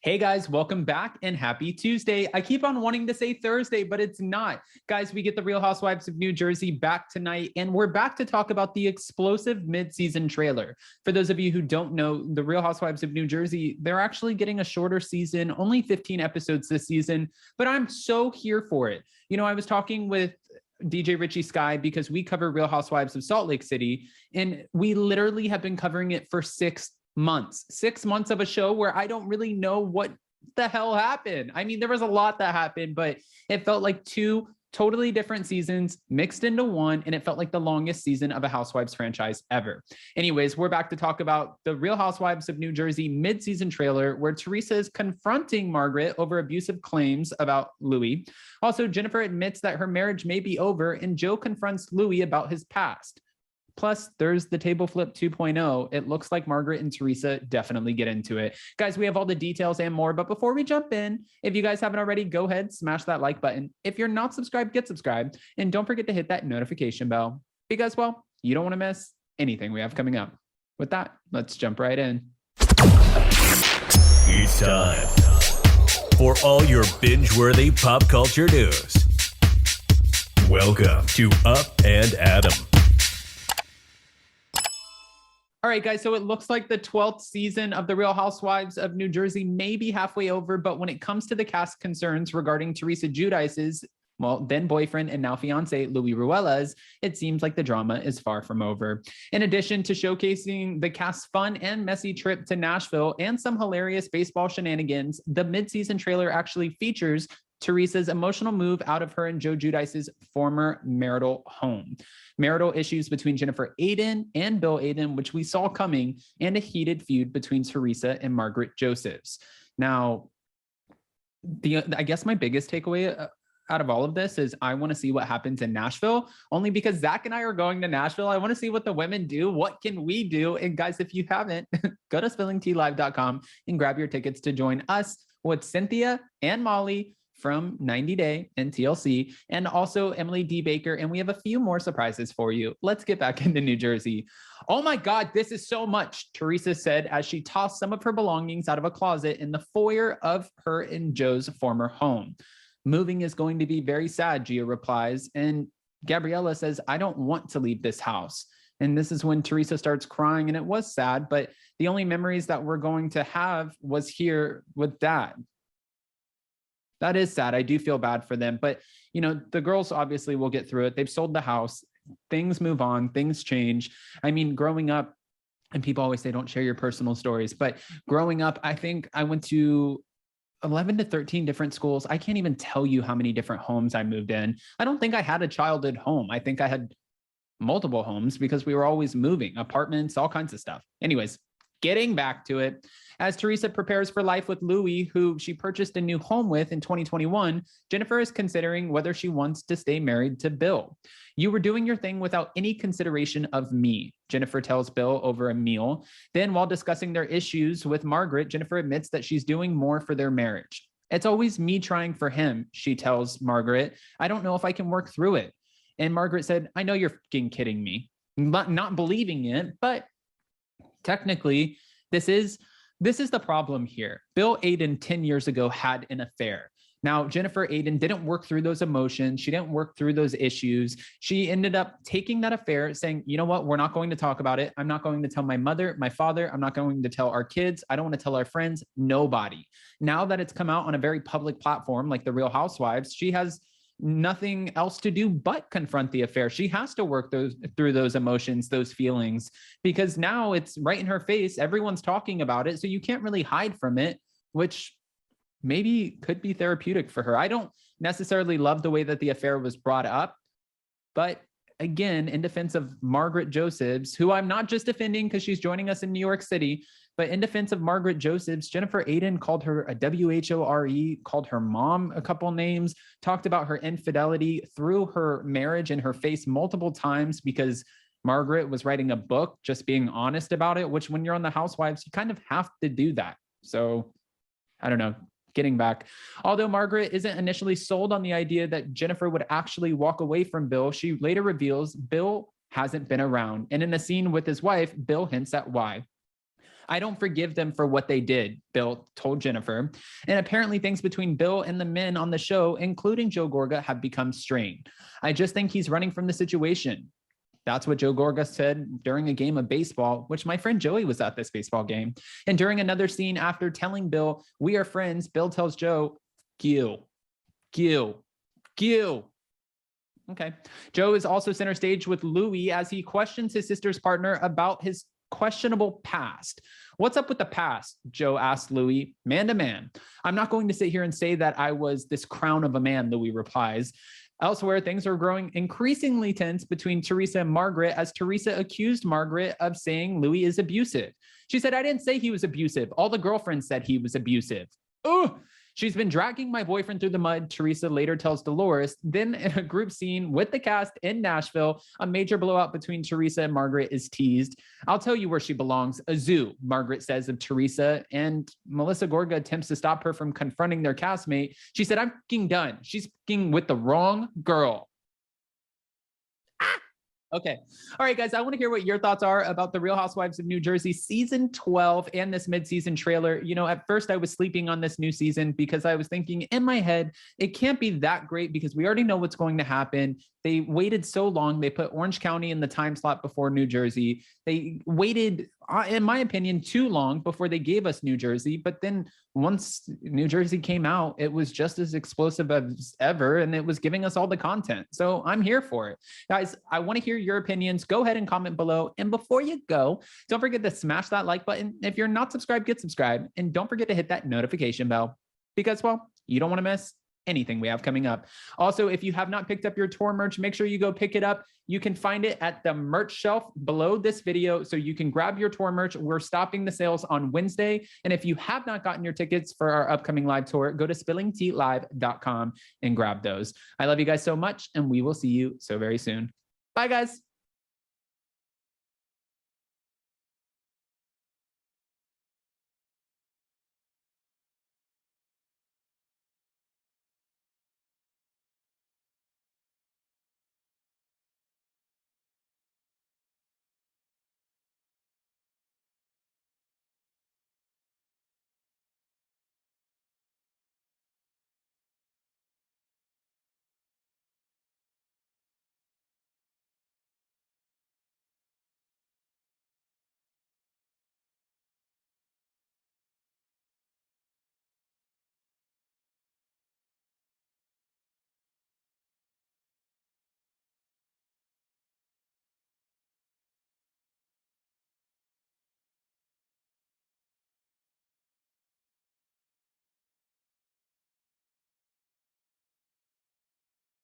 Hey guys, welcome back and happy Tuesday. I keep on wanting to say Thursday, but it's not. Guys, we get the Real Housewives of New Jersey back tonight, and we're back to talk about the explosive mid-season trailer. For those of you who don't know, the Real Housewives of New Jersey, they're actually getting a shorter season, only 15 episodes this season, but I'm so here for it. You know, I was talking with DJ Richie Sky because we cover Real Housewives of Salt Lake City, and we literally have been covering it for 6 months of a show where I don't really know what the hell happened. I mean, there was a lot that happened, but it felt like two totally different seasons mixed into one, and it felt like the longest season of a Housewives franchise ever. Anyways, we're back to talk about the Real Housewives of New Jersey mid-season trailer where Teresa is confronting Margaret over abusive claims about Louis. Also, Jennifer admits that her marriage may be over, and Joe confronts Louis about his past. Plus, there's the table flip 2.0. It looks like Margaret and Teresa definitely get into it. Guys, we have all the details and more, but before we jump in, if you guys haven't already, go ahead, smash that like button. If you're not subscribed, get subscribed. And don't forget to hit that notification bell because, well, you don't want to miss anything we have coming up. With that, let's jump right in. It's time for all your binge-worthy pop culture news. Welcome to Up and Adam. All right, guys, so it looks like the 12th season of The Real Housewives of New Jersey may be halfway over, but when it comes to the cast concerns regarding Teresa Giudice's, well, then boyfriend and now fiance, Louis Ruela's, it seems like the drama is far from over. In addition to showcasing the cast's fun and messy trip to Nashville and some hilarious baseball shenanigans, the mid-season trailer actually features Teresa's emotional move out of her and Joe Giudice's former marital home. Marital issues between Jennifer Aydin and Bill Aydin, which we saw coming, and a heated feud between Teresa and Margaret Josephs. Now, I guess my biggest takeaway out of all of this is I want to see what happens in Nashville, only because Zach and I are going to Nashville. I want to see what the women do. What can we do? And guys, if you haven't, go to spillingtealive.com and grab your tickets to join us with Cynthia and Molly from 90 Day and TLC, and also Emily D. Baker. And we have a few more surprises for you. Let's get back into New Jersey. Oh my God, this is so much, Teresa said as she tossed some of her belongings out of a closet in the foyer of her and Joe's former home. Moving is going to be very sad, Gia replies. And Gabriella says, I don't want to leave this house. And this is when Teresa starts crying, and it was sad, but the only memories that we're going to have was here with Dad. That is sad. I do feel bad for them, but you know, the girls obviously will get through it. They've sold the house. Things move on. Things change. I mean, growing up, and people always say, don't share your personal stories, but growing up, I think I went to 11 to 13 different schools. I can't even tell you how many different homes I moved in. I don't think I had a childhood home. I think I had multiple homes because we were always moving, apartments, all kinds of stuff. Anyways, getting back to it, as Teresa prepares for life with Louis, who she purchased a new home with in 2021, Jennifer is considering whether she wants to stay married to Bill. You were doing your thing without any consideration of me, Jennifer tells Bill over a meal. Then, while discussing their issues with Margaret, Jennifer admits that she's doing more for their marriage. It's always me trying for him, she tells Margaret. I don't know if I can work through it. And Margaret said, I know you're fucking kidding me. Not believing it, but technically, this is the problem here. Bill Aydin 10 years ago had an affair. Now, Jennifer Aydin didn't work through those emotions. She didn't work through those issues. She ended up taking that affair, saying, you know what, we're not going to talk about it. I'm not going to tell my mother, my father. I'm not going to tell our kids. I don't want to tell our friends, nobody. Now that it's come out on a very public platform like The Real Housewives, she has nothing else to do but confront the affair. She has to work through those emotions, those feelings, because now it's right in her face. Everyone's talking about it. So you can't really hide from it, which maybe could be therapeutic for her. I don't necessarily love the way that the affair was brought up, but again, in defense of Margaret Josephs, who I'm not just defending because she's joining us in New York City, but in defense of Margaret Josephs, Jennifer Aydin called her a WHORE, called her mom a couple names, talked about her infidelity through her marriage in her face multiple times because Margaret was writing a book, just being honest about it, which when you're on the Housewives, you kind of have to do that. So I don't know. Getting back. Although Margaret isn't initially sold on the idea that Jennifer would actually walk away from Bill, she later reveals Bill hasn't been around. And in a scene with his wife, Bill hints at why. I don't forgive them for what they did, Bill told Jennifer. And apparently things between Bill and the men on the show, including Joe Gorga, have become strained. I just think he's running from the situation. That's what Joe Gorga said during a game of baseball, which my friend Joey was at this baseball game. And during another scene after telling Bill, we are friends, Bill tells Joe, Gil. Okay. Joe is also center stage with Louis as he questions his sister's partner about his questionable past. What's up with the past? Joe asked Louis, man to man. I'm not going to sit here and say that I was this crown of a man, Louis replies. Elsewhere, things are growing increasingly tense between Teresa and Margaret as Teresa accused Margaret of saying Louis is abusive. She said, I didn't say he was abusive. All the girlfriends said he was abusive. Oh, she's been dragging my boyfriend through the mud, Teresa later tells Dolores. Then in a group scene with the cast in Nashville, a major blowout between Teresa and Margaret is teased. I'll tell you where she belongs, a zoo, Margaret says of Teresa, and Melissa Gorga attempts to stop her from confronting their castmate. She said, I'm fucking done. She's fucking with the wrong girl. Okay. All right, guys, I want to hear what your thoughts are about the Real Housewives of New Jersey season 12 and this mid-season trailer. You know, at first I was sleeping on this new season because I was thinking in my head, it can't be that great because we already know what's going to happen. They waited so long. They put Orange County in the time slot before New Jersey. They waited, in my opinion, too long before they gave us New Jersey. But then once New Jersey came out, it was just as explosive as ever, and it was giving us all the content. So I'm here for it. Guys, I want to hear your opinions. Go ahead and comment below. And before you go, don't forget to smash that like button. If you're not subscribed, get subscribed. And don't forget to hit that notification bell because, well, you don't want to miss anything we have coming up. Also, if you have not picked up your tour merch, make sure you go pick it up. You can find it at the merch shelf below this video, so you can grab your tour merch. We're stopping the sales on Wednesday. And if you have not gotten your tickets for our upcoming live tour, go to spillingtealive.com and grab those. I love you guys so much, and we will see you so very soon. Bye, guys.